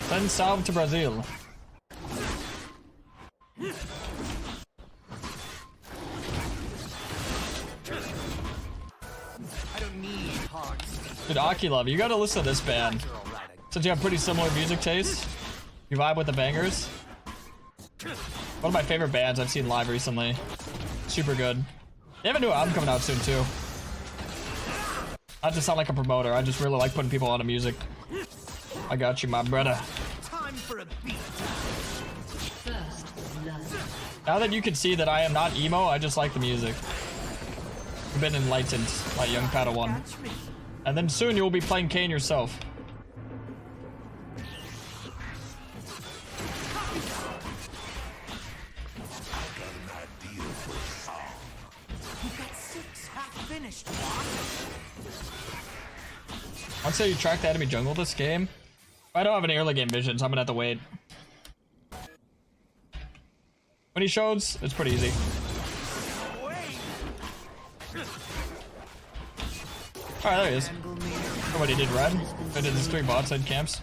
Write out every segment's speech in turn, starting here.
Send salve to Brazil. Dude, Akilov, you gotta listen to this band. Since you have pretty similar music tastes, you vibe with the bangers. One of my favorite bands I've seen live recently. Super good. They have a new album coming out soon too. Not to sound like a promoter, I just really like putting people on to music. I got you, my brother. Time for a beat. Now that you can see that I am not emo, I just like the music. You've been enlightened, my young Padawan. And then soon you will be playing Kayn yourself. I'd say you track the enemy jungle this game. I don't have any early game vision, so I'm gonna have to wait. When he shows, it's pretty easy. Alright, there he is. Oh, what he did red? I did his 3 bot side camps.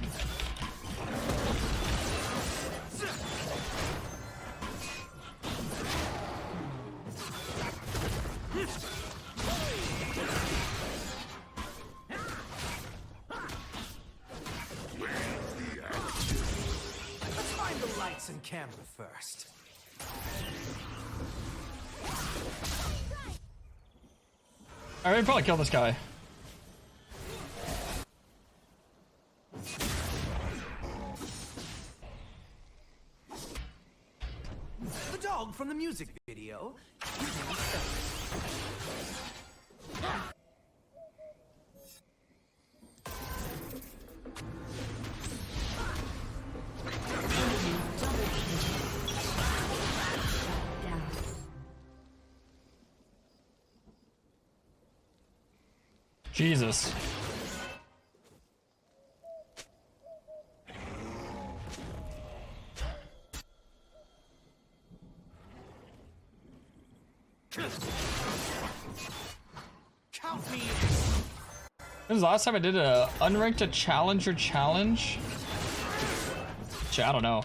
Let's find the lights and camera first. Alright, we probably kill this guy. The dog from the music video. Jesus. Count me. This is the last time I did a unranked to challenger challenge. Shit, I don't know.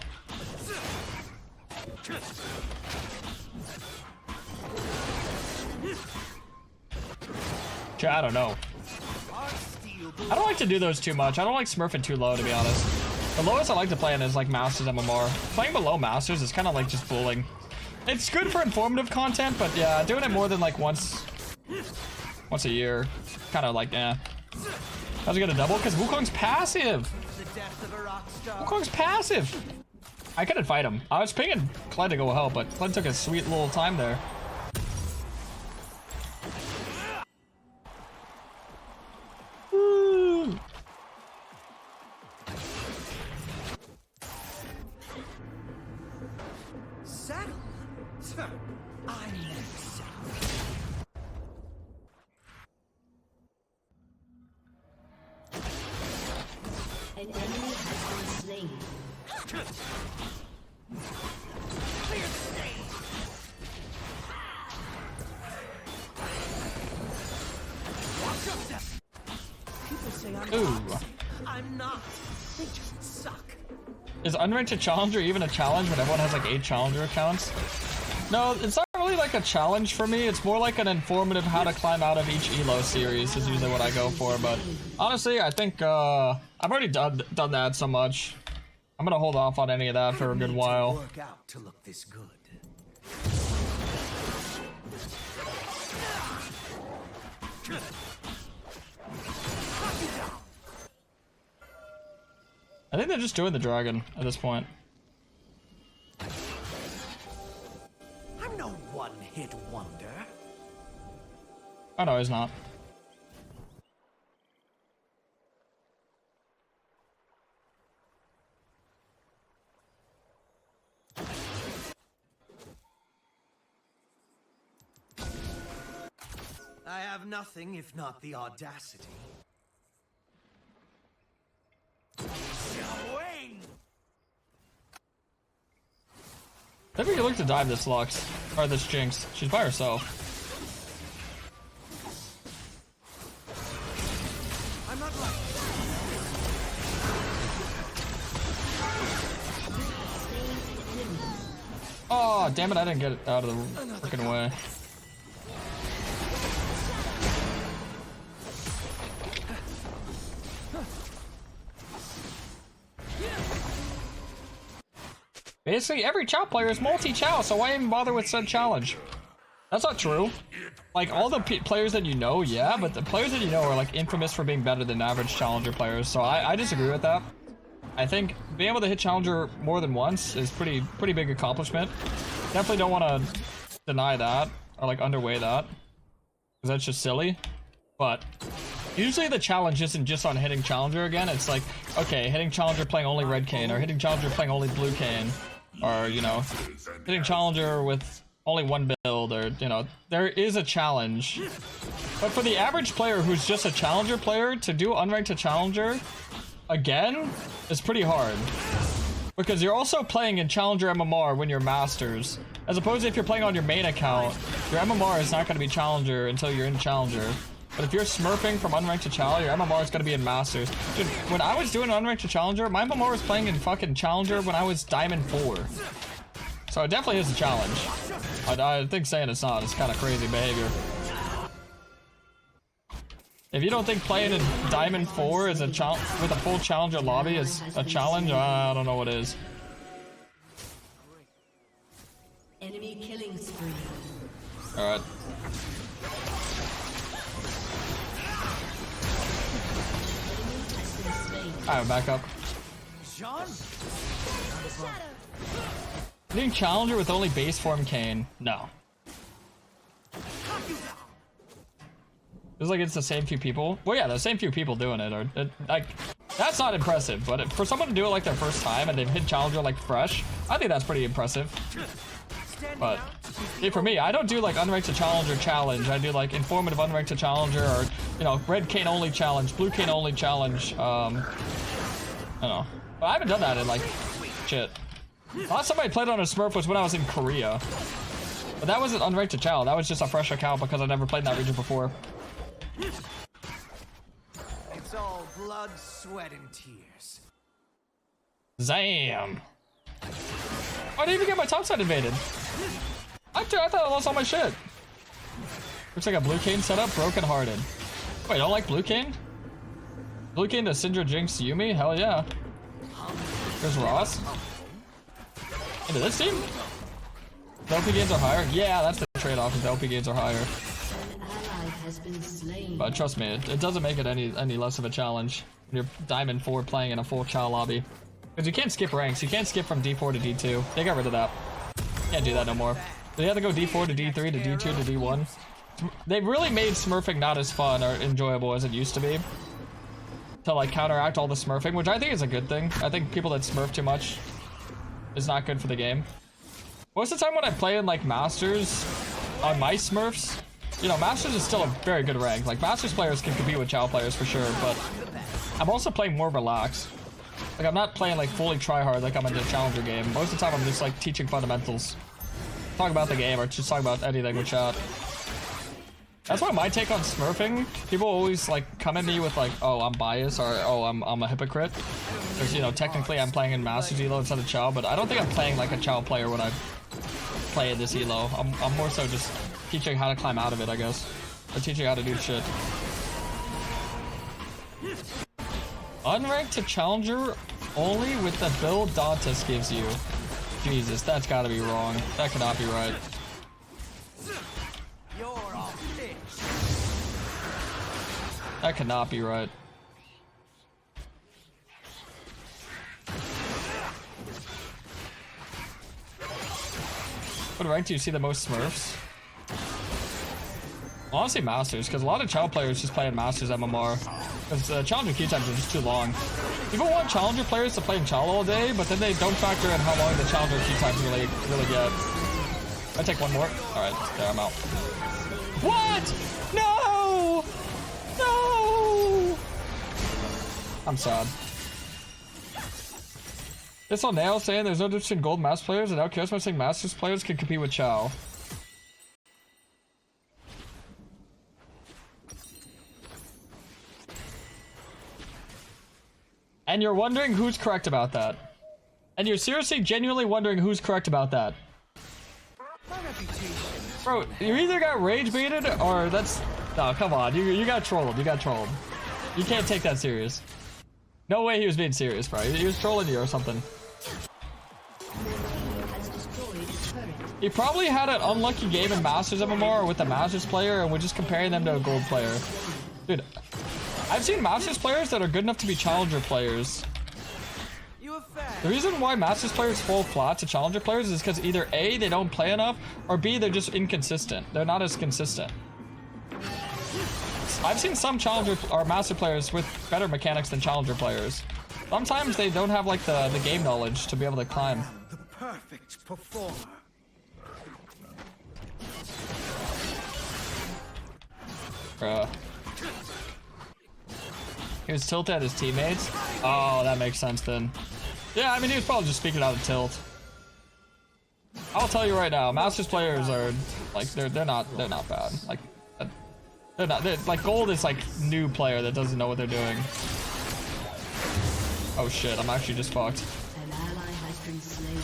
Shit, I don't know. I don't like to do those too much. I don't like smurfing too low, to be honest. The lowest I like to play in is like Masters MMR. Playing below Masters is kind of like just bullying. It's good for informative content, but yeah, doing it more than like once a year, kind of like, eh. How's he gonna double? Because Wukong's passive. Wukong's passive. I couldn't fight him. I was pinging Kled to go help, but Kled took a sweet little time there. Woo. Settle? I never settle. An enemy has been slain. Clear the stage. Watch yourself. People say I'm Ooh. hot. I'm not. They just suck. Is unranked a challenger even a challenge when everyone has like 8 challenger accounts? No, it's not really like a challenge for me. It's more like an informative how to climb out of each elo series is usually what I go for. But honestly, I think I've already done that so much. I'm gonna hold off on any of that for a good while. Work out to look this good. I think they're just doing the dragon at this point. I'm no one-hit wonder. Oh no, he's not. I have nothing if not the audacity. Wayne! Maybe we could look to dive this Lux. Or this Jinx. She's by herself. I'm not like Oh, damn it, I didn't get it out of the freaking way. Basically, every Chow player is multi-Chow, so why even bother with said challenge? That's not true. Like, all the players that you know, yeah, but the players that you know are, like, infamous for being better than average Challenger players, so I disagree with that. I think being able to hit Challenger more than once is pretty big accomplishment. Definitely don't want to deny that, or, like, underweigh that, because that's just silly. But usually the challenge isn't just on hitting Challenger again, it's like, okay, hitting Challenger playing only red Kayn, or hitting Challenger playing only blue Kayn, or, you know, hitting Challenger with only one build, or, you know, there is a challenge. But for the average player who's just a Challenger player, to do unranked to Challenger again is pretty hard. Because you're also playing in Challenger MMR when you're Masters. As opposed to if you're playing on your main account, your MMR is not going to be Challenger until you're in Challenger. But if you're smurfing from unranked to Challenger, your MMR is going to be in Masters. Dude, when I was doing unranked to Challenger, my MMR was playing in fucking Challenger when I was Diamond 4. So it definitely is a challenge. I think saying it's not is kind of crazy behavior. If you don't think playing in Diamond 4 is with a full Challenger lobby is a challenge, I don't know what is. Enemy killing spree. Alright. Alright, back up. Hitting Challenger with only base form Kayn? No. It's like it's the same few people. Well, yeah, the same few people doing it. Or like, that's not impressive. But for someone to do it like their first time and they've hit Challenger like fresh, I think that's pretty impressive. But see, for me, I don't do like unranked to Challenger challenge. I do like informative unranked to Challenger, or you know, red Kayn only challenge, blue Kayn only challenge. I don't know. But I haven't done that in like shit. Last time I played on a Smurf was when I was in Korea. But that wasn't unranked to Chal. That was just a fresh account because I never played in that region before. It's all blood, sweat, and tears. Zam! I didn't even get my topside invaded. I thought I lost all my shit. Looks like a blue Kayn setup, broken hearted. Wait, don't like blue Kayn? Blue Kayn to Syndra Jinx Yumi? Hell yeah. There's Ross. Into this team? The LP gains are higher? Yeah, that's the trade-off, if the LP gains are higher. But trust me, it doesn't make it any less of a challenge when you're Diamond 4 playing in a full Chow lobby. Because you can't skip ranks, you can't skip from D4 to D2. They got rid of that. Can't do that no more. So you have to go D4 to D3 to D2 to D1. They really made smurfing not as fun or enjoyable as it used to be. To like counteract all the smurfing, which I think is a good thing. I think people that smurf too much is not good for the game. Most of the time when I play in like Masters on my smurfs, you know, Masters is still a very good rank. Like Masters players can compete with Chow players for sure, but I'm also playing more relaxed. Like I'm not playing like fully tryhard like I'm in the Challenger game. Most of the time I'm just like teaching fundamentals. Talk about the game or just talk about anything with chat. That's why my take on smurfing, people always like come at me with like, oh, I'm biased, or oh, I'm a hypocrite. Because, you know, technically I'm playing in Masters Elo instead of Chow, but I don't think I'm playing like a Chow player when I play in this Elo. I'm more so just teaching how to climb out of it, I guess. Or teaching how to do shit. Unranked to Challenger only with the build Dantas gives you. Jesus, that's gotta be wrong. That cannot be right. That cannot be right. What rank do you see the most Smurfs? Honestly, Masters, because a lot of Chow players just play in Masters MMR. Because Challenger queue times are just too long. People want Challenger players to play in Chow all day, but then they don't factor in how long the Challenger queue times really get. I take one more. Alright, there, I'm out. What? No! No! I'm sad. It's on Nail saying there's no difference in gold master players, and now KarasMai saying Masters players can compete with Chow. And you're wondering who's correct about that. And you're seriously, genuinely wondering who's correct about that. Bro, you either got rage baited or that's... No, come on. You got trolled. You got trolled. You can't take that serious. No way he was being serious, bro. He was trolling you or something. He probably had an unlucky game in Masters MMR with a Masters player and we're just comparing them to a gold player. Dude, I've seen Masters players that are good enough to be Challenger players. The reason why Masters players fall flat to Challenger players is because either A, they don't play enough, or B, they're just inconsistent. They're not as consistent. I've seen some Challenger or Master players with better mechanics than Challenger players. Sometimes they don't have like the game knowledge to be able to climb. The perfect performer. Bruh. He was tilted at his teammates? Oh, that makes sense then. Yeah, I mean, he was probably just speaking out of tilt. I'll tell you right now, Masters players are like they're not bad. Like they're like gold is like new player that doesn't know what they're doing. Oh shit, I'm actually just fucked. An ally has been slain.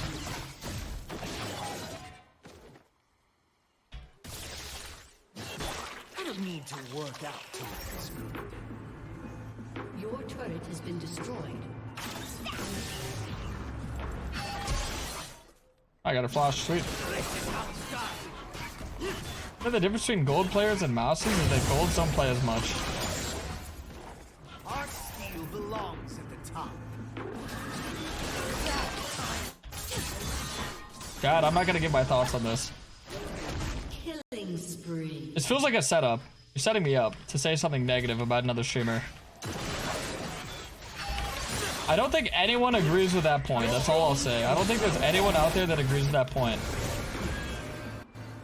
I don't need to work out to this. Your turret has been destroyed. I got a flash, sweet. The difference between gold players and masters is that golds don't play as much. Our steel belongs at the top. God, I'm not gonna give my thoughts on this. Killing spree. This feels like a setup. You're setting me up to say something negative about another streamer. I don't think anyone agrees with that point. That's all I'll say. I don't think there's anyone out there that agrees with that point.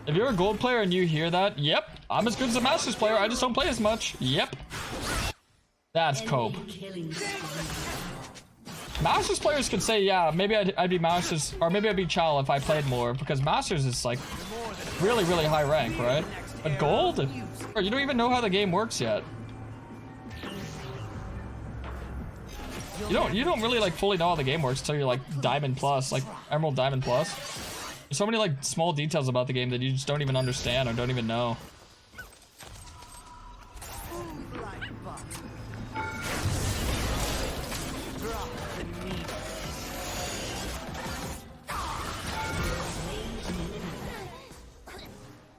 If you're a gold player and you hear that, yep, I'm as good as a Masters player. I just don't play as much. Yep. That's cope. Masters players could say, yeah, maybe I'd be Masters, or maybe I'd be Chal if I played more, because Masters is like really, really high rank, right? But gold? Bro, you don't even know how the game works yet. You don't really like fully know how the game works until you're like Diamond Plus, like Emerald Diamond Plus. There's so many like small details about the game that you just don't even understand or don't even know.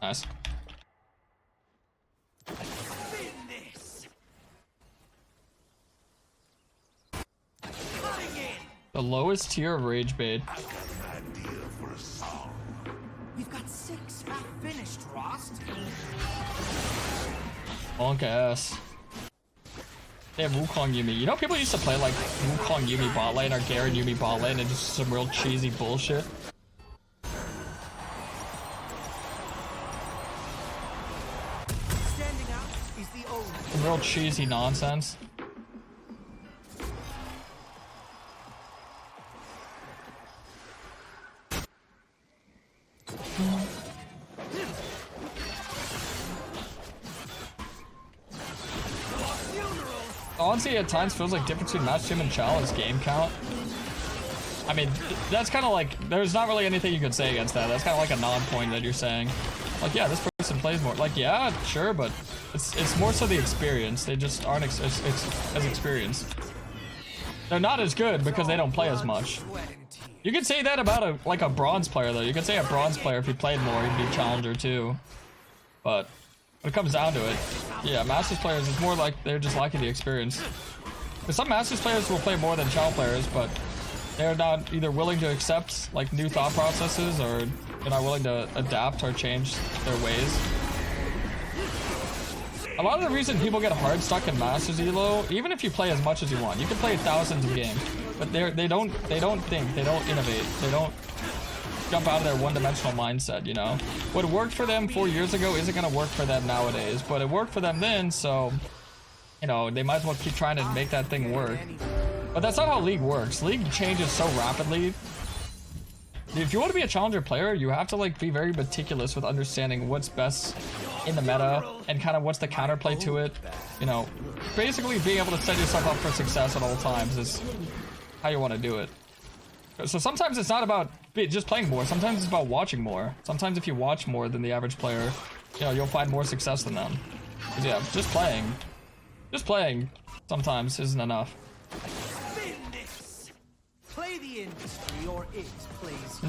Nice. The lowest tier of rage bait. We've got 6 half finished, Rost. Bonk ass. They have Wukong Yumi. You know people used to play like Wukong Yumi bot lane or Garen Yumi bot lane and just some real cheesy bullshit. Standing out is the only. Some real cheesy nonsense. Honestly, at times feels like difference between match team and Chal is game count. I mean, that's kind of like, there's not really anything you can say against that. That's kind of like a non-point that you're saying. Like, yeah, this person plays more. Like, yeah, sure, but it's more so the experience. They just aren't as experienced. They're not as good because they don't play as much. You could say that about a bronze player, though. You could say a bronze player, if he played more, he'd be challenger, too. But when it comes down to it, yeah, Masters players, it's more like they're just lacking the experience. Because some Masters players will play more than Chal players, but they're not either willing to accept like new thought processes or they're not willing to adapt or change their ways. A lot of the reason people get hard stuck in Masters Elo, even if you play as much as you want, you can play thousands of games, but they don't think, they don't innovate, they don't jump out of their one-dimensional mindset, you know? What worked for them 4 years ago isn't gonna work for them nowadays, but it worked for them then, so, you know, they might as well keep trying to make that thing work. But that's not how League works. League changes so rapidly. If you want to be a challenger player, you have to like be very meticulous with understanding what's best in the meta and kind of what's the counterplay to it. You know, basically being able to set yourself up for success at all times is how you want to do it. So sometimes it's not about just playing more. Sometimes it's about watching more. Sometimes if you watch more than the average player, you know, you'll find more success than them. 'Cause yeah, just playing sometimes isn't enough. Play the industry or it plays.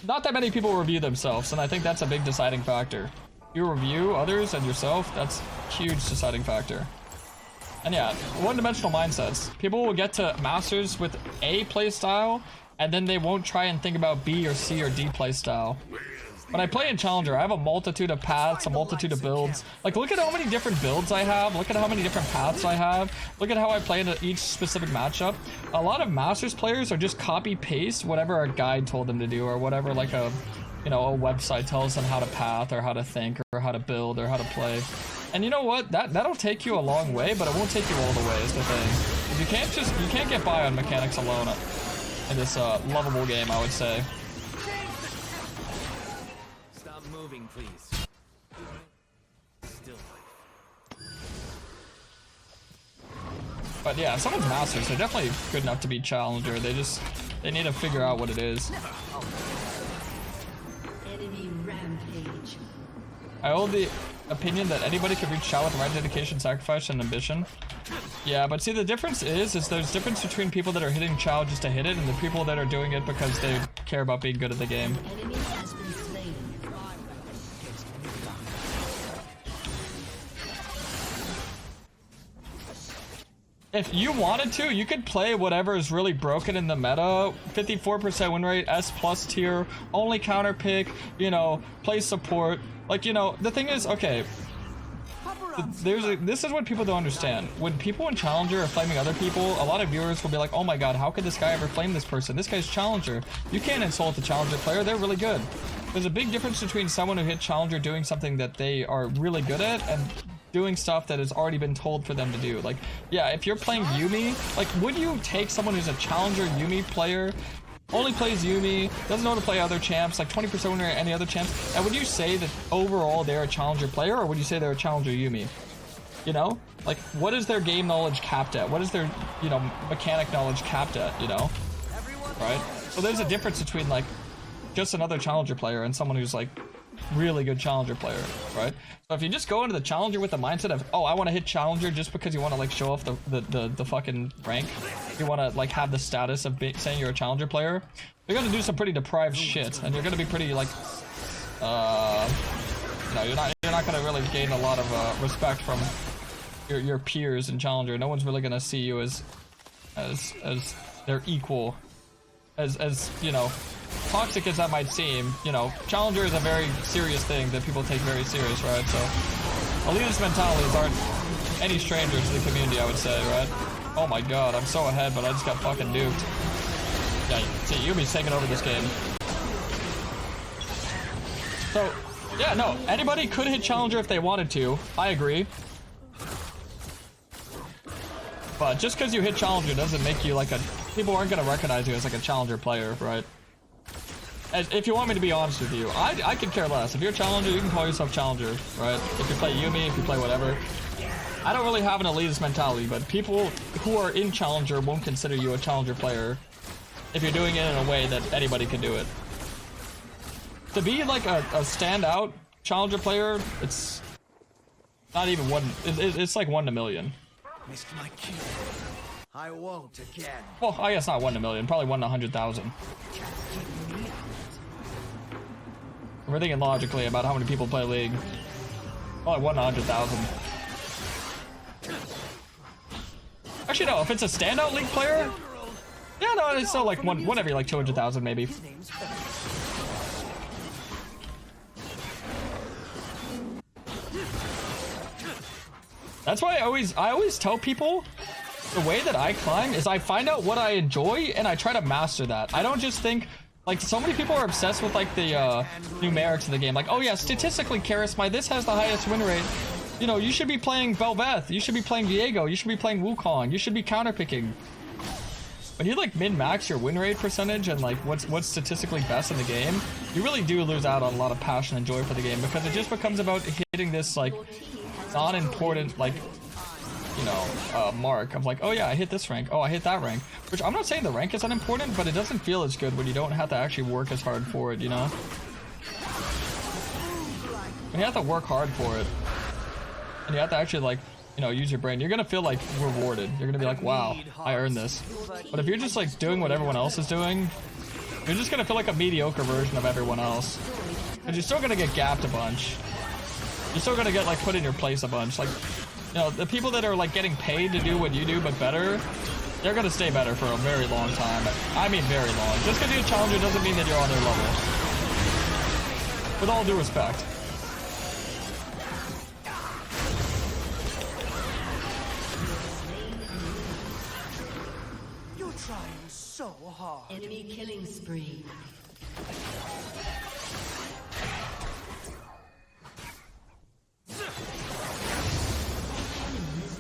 Not that many people review themselves, and I think that's a big deciding factor. You review others and yourself, that's a huge deciding factor. And yeah, one-dimensional mindsets. People will get to Masters with A playstyle, and then they won't try and think about B or C or D playstyle. When I play in Challenger, I have a multitude of paths, a multitude of builds. Like, look at how many different builds I have. Look at how many different paths I have. Look at how I play into each specific matchup. A lot of Masters players are just copy-paste whatever a guide told them to do, or whatever, like a, you know, a website tells them how to path, or how to think, or how to build, or how to play. And you know what? That'll take you a long way, but it won't take you all the way, is the thing. You can't get by on mechanics alone in this lovable game, I would say. Moving, please. Still life. But yeah, if someone's Masters, they're definitely good enough to be Challenger. They need to figure out what it is. Enemy rampage. I hold the opinion that anybody can reach Chal with the right dedication, sacrifice, and ambition. Yeah, but see, the difference is there's difference between people that are hitting Chal just to hit it, and the people that are doing it because they care about being good at the game. Enemy has been slain. If you wanted to, you could play whatever is really broken in the meta. 54% win rate, S plus tier, only counter pick, you know, play support. Like, you know, the thing is, okay, this is what people don't understand. When people in Challenger are flaming other people, a lot of viewers will be like, oh my god, how could this guy ever flame this person? This guy's Challenger. You can't insult the Challenger player, they're really good. There's a big difference between someone who hit Challenger doing something that they are really good at and doing stuff that has already been told for them to do. Like, yeah, if you're playing Yuumi, like, would you take someone who's a Challenger Yuumi player, only plays Yuumi, doesn't know how to play other champs, like 20% winner any other champs, and would you say that overall they're a Challenger player, or would you say they're a Challenger Yuumi? You know? Like, what is their game knowledge capped at? What is their, you know, mechanic knowledge capped at, you know? Right? So there's a difference between, like, just another Challenger player and someone who's, like, really good Challenger player, right? So if you just go into the Challenger with the mindset of, oh, I want to hit Challenger just because you want to, like, show off the fucking rank, you want to, like, have the status of saying you're a Challenger player, you're gonna do some pretty deprived shit, and you're gonna be pretty, like, no, you're not gonna really gain a lot of respect from your peers in Challenger. No one's really gonna see you as their equal, as you know, toxic as that might seem. You know, Challenger is a very serious thing that people take very serious, right? So elitist mentalities aren't any strangers to the community, I would say, right? Oh my god, I'm so ahead, but I just got fucking duped. Yeah, see, Yumi's taking over this game. So, yeah, no, anybody could hit Challenger if they wanted to. I agree. But just because you hit Challenger doesn't make you like a... People aren't going to recognize you as like a Challenger player, right? If you want me to be honest with you, I could care less. If you're a Challenger, you can call yourself Challenger, right? If you play Yuumi, if you play whatever. I don't really have an elitist mentality, but people who are in Challenger won't consider you a Challenger player if you're doing it in a way that anybody can do it. To be like a standout Challenger player, it's not even one... It's like 1 in a million. Missed my cue. I won't again. Well, I guess not 1 in a million, probably 1 in 100,000. We're thinking logically about how many people play League. Probably 1 in 100,000. Actually, no, if it's a standout League player, yeah, no, it's still like one every like 200,000 maybe. That's why I always tell people the way that I climb is I find out what I enjoy and I try to master that. I don't just think, like, so many people are obsessed with like the numerics of the game. Like, oh yeah, statistically, KarasMai, this has the highest win rate. You know, you should be playing Bel'Veth, you should be playing Viego, you should be playing Wukong, you should be counterpicking. When you like min-max your win rate percentage and like what's statistically best in the game, you really do lose out on a lot of passion and joy for the game, because it just becomes about hitting this like non-important, like, you know, mark of like, oh yeah, I hit this rank, oh I hit that rank, which I'm not saying the rank is unimportant, but it doesn't feel as good when you don't have to actually work as hard for it, you know? When you have to work hard for it, and you have to actually like, you know, use your brain, you're gonna feel like rewarded. You're gonna be like, wow, I earned this. But if you're just like doing what everyone else is doing, you're just gonna feel like a mediocre version of everyone else. But you're still gonna get gapped a bunch. You're still gonna get like put in your place a bunch. Like, you know, the people that are like getting paid to do what you do but better, they're gonna stay better for a very long time. I mean very long. Just because you're a challenger doesn't mean that you're on their level. With all due respect. You're trying so hard. Enemy killing spree.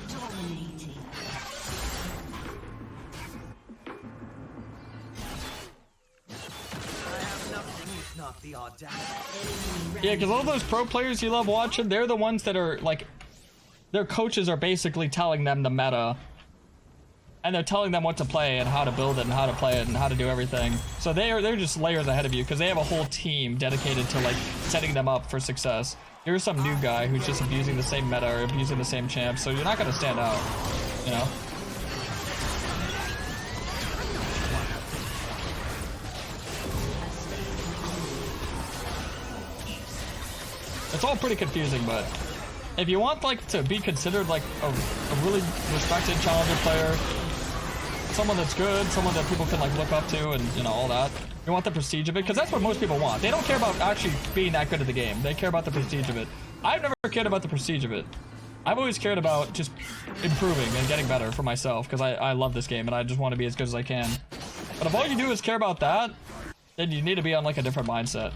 Dominating. I have nothing if not the audacity. Yeah, because all those pro players you love watching, they're the ones that are like, their coaches are basically telling them the meta. And they're telling them what to play and how to build it and how to play it and how to do everything. So they're just layers ahead of you because they have a whole team dedicated to like setting them up for success. You're some new guy who's just abusing the same meta or abusing the same champ, so you're not gonna stand out, you know? It's all pretty confusing, but if you want like to be considered like a really respected challenger player, someone that's good, someone that people can like look up to, and you know, all that, you want the prestige of it, because that's what most people want. They don't care about actually being that good at the game. They care about the prestige of it. I've never cared about the prestige of it. I've always cared about just improving and getting better for myself, because I love this game and I just want to be as good as I can. But if all you do is care about that, then you need to be on like a different mindset,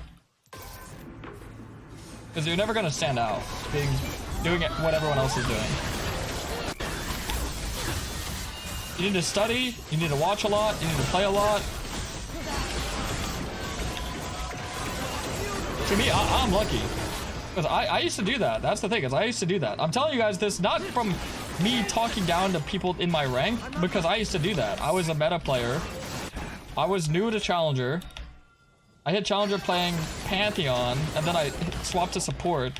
because you're never going to stand out doing it what everyone else is doing. You need to study, you need to watch a lot, you need to play a lot. To me, I'm lucky. Because I used to do that. That's the thing, is I used to do that. I'm telling you guys this not from me talking down to people in my rank, because I used to do that. I was a meta player. I was new to Challenger. I hit Challenger playing Pantheon, and then I swapped to support.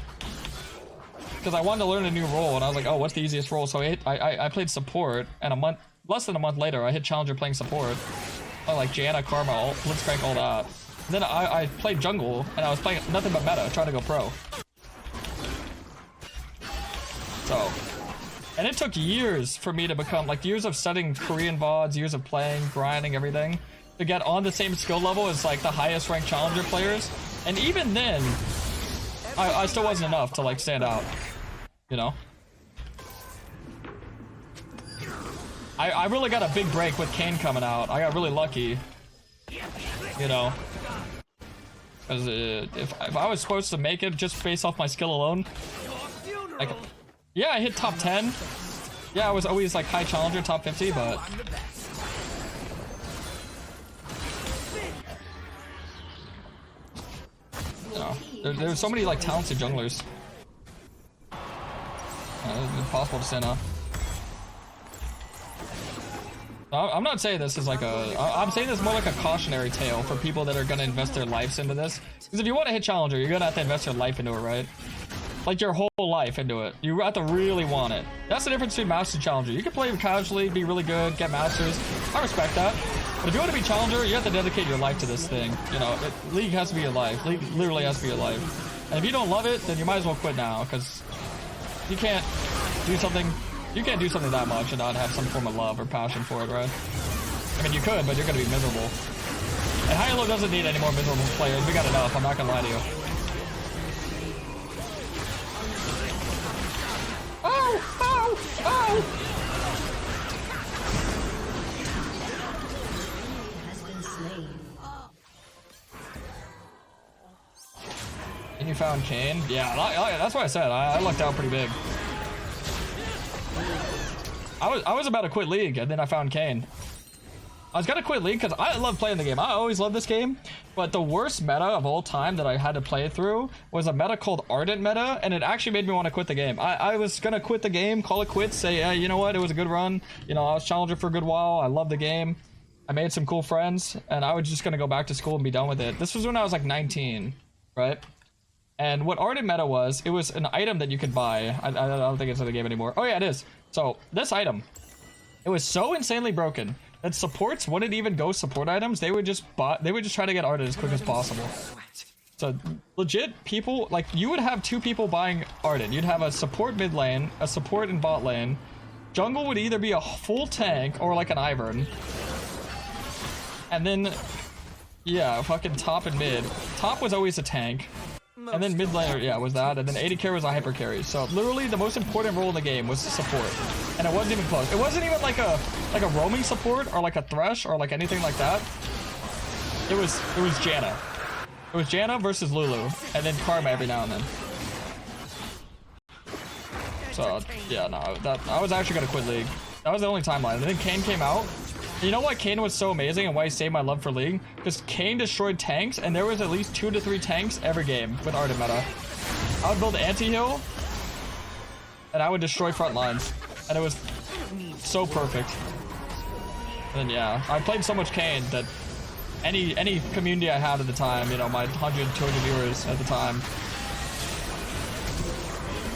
Because I wanted to learn a new role, and I was like, oh, what's the easiest role? So I played support, and less than a month later, I hit Challenger playing support. I like Qiyana, Karma, Blitzcrank, all that. And then I played jungle, and I was playing nothing but meta, trying to go pro. So, and it took years for me to become, like years of studying Korean VODs, years of playing, grinding, everything, to get on the same skill level as like the highest ranked Challenger players. And even then, I still wasn't enough to like stand out, you know? I really got a big break with Kayn coming out. I got really lucky, you know? Because if I was supposed to make it just based off my skill alone, like, yeah, I hit top 10. Yeah, I was always like high Challenger, top 50, but you know, there's so many like talented junglers. It's impossible to stand up. I'm not saying this is like I'm saying this more like a cautionary tale for people that are gonna invest their lives into this. Because if you want to hit Challenger, you're gonna have to invest your life into it, right? Like your whole life into it. You have to really want it. That's the difference between Master and Challenger. You can play casually, be really good, get Masters. I respect that. But if you want to be Challenger, you have to dedicate your life to this thing. You know, League has to be your life. League literally has to be your life. And if you don't love it, then you might as well quit now, because you can't do something. You can't do something that much and not have some form of love or passion for it, right? I mean, you could, but you're gonna be miserable. And High Elo doesn't need any more miserable players. We got enough. I'm not gonna lie to you. Oh! Oh! Oh! Has been slain. And you found Kayn? Yeah, that's what I said. I lucked out pretty big. I was about to quit League, and then I found Kayn. I was gonna quit League because I love playing the game. I always love this game, But the worst meta of all time that I had to play through was a meta called Ardent Meta, and it actually made me want to quit the game. I was gonna quit the game, call it quits, say, yeah, you know what, it was a good run. You know, I was challenger for a good while. I love the game. I made some cool friends, and I was just gonna go back to school and be done with it. This was when I was like 19, right? And what Ardent Meta was, it was an item that you could buy. I don't think it's in the game anymore. Oh yeah, it is. So this item, it was so insanely broken that supports wouldn't even go support items. They would just try to get Ardent as quick as possible. So legit, people, like, you would have two people buying Ardent. You'd have a support mid lane, a support in bot lane. Jungle would either be a full tank or like an Ivern. And then, yeah, fucking top and mid. Top was always a tank. And then mid laner, yeah, was that. And then AD carry was a hyper carry. So literally the most important role in the game was support. And it wasn't even close. It wasn't even like a roaming support or like a Thresh or like anything like that. It was Janna. It was Janna versus Lulu. And then Karma every now and then. So yeah, no, I was actually gonna quit League. That was the only timeline. And then Kayn came out. You know why Kayn was so amazing and why he saved my love for League? Because Kayn destroyed tanks, and there was at least 2 to 3 tanks every game with Ardent Meta. I would build anti-heal, and I would destroy front lines, and it was so perfect. And yeah, I played so much Kayn that any community I had at the time, you know, my 100, 200 viewers at the time,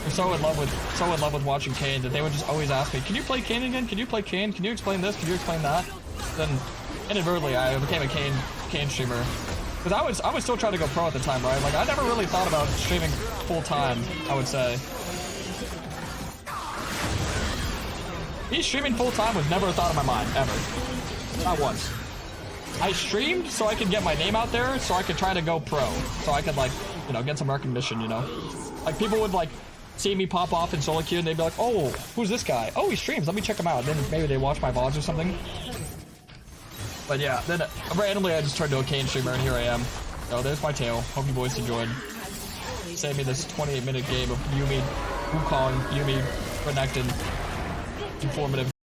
were so in love with watching Kayn that they would just always ask me, can you play Kayn again? Can you play Kayn? Can you explain this? Can you explain that? Then inadvertently I became a Kayn streamer. Because I was still trying to go pro at the time, right? Like, I never really thought about streaming full time, I would say. Me streaming full time was never a thought in my mind, ever. Not once. I streamed so I could get my name out there, so I could try to go pro. So I could, like, you know, get some recognition, you know? Like, people would, like, see me pop off in solo queue and they'd be like, oh, who's this guy? Oh, he streams, let me check him out. And then maybe they watch my VODs or something. But yeah, then randomly I just turned to a Kayn streamer and here I am. So there's my tale. Hope you boys enjoyed. Save me this 28-minute game of Wukong, Renekton, informative.